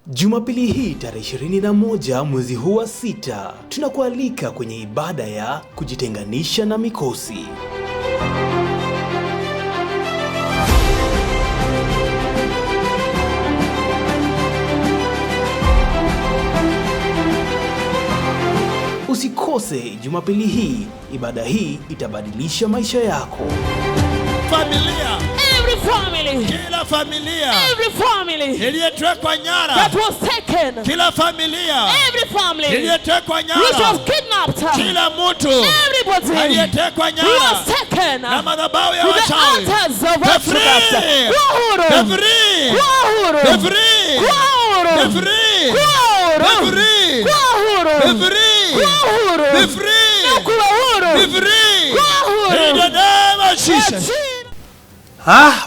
Jumapili hii tarehe 21 mwezi huu wa 6, tunakualika kwenye ibada ya kujitenganisha na mikosi. Usikose Jumapili hii, ibada hii itabadilisha maisha yako. Familia. Every family. Kila familia. Every family. Iliyotekwa nyara. That was taken. Kila familia. Every family. Iliyotekwa nyara. Which was kidnapped. Kila mtu. Everybody. Aliyetekwa nyara. Who was taken. Na madhabahu ya with wachawi. the altars of The free. The free. The free. The free. The free. The free. The free. The free. In the name of Jesus.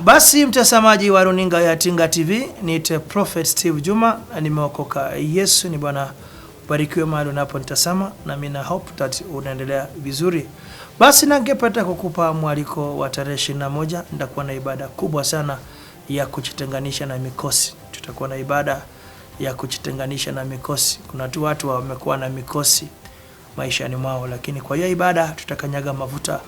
Basi mtazamaji wa runinga ya Tinga TV, niite Prophet Steve Juma, nimeokoka. Yesu ni Bwana. Barikiwe mahali unaponitazama, na mimi na hope that unaendelea vizuri. Basi ningependa kukupa mwaliko wa tarehe 21, nitakuwa na ibada kubwa sana ya kujitenganisha na mikosi. Tutakuwa na ibada ya kujitenganisha na mikosi. Kuna tu watu wamekuwa na mikosi maishani mwao, lakini kwa hiyo ibada tutakanyaga mafuta,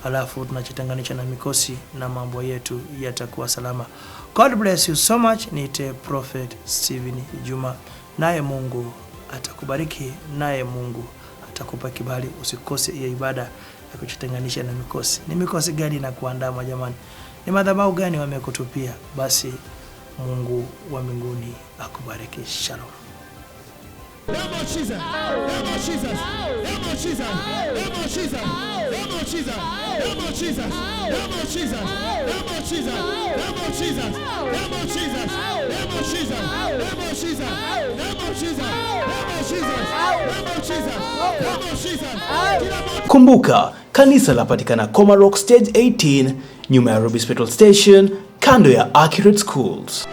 alafu tunajitenganisha na mikosi na mambo yetu yatakuwa salama. God bless you so much. Niite Prophet Steven Juma. Naye Mungu atakubariki, naye Mungu atakupa kibali. Usikose hiyo ibada ya kujitenganisha na mikosi. Ni mikosi gani na kuandama jamani? Ni madhabahu gani wamekutupia? Basi Mungu wa mbinguni akubariki. Shalom. Kumbuka, kanisa lapatikana Komarok Stage 18, nyuma ya Ruby's Petrol Station, kando ya Accurate Schools.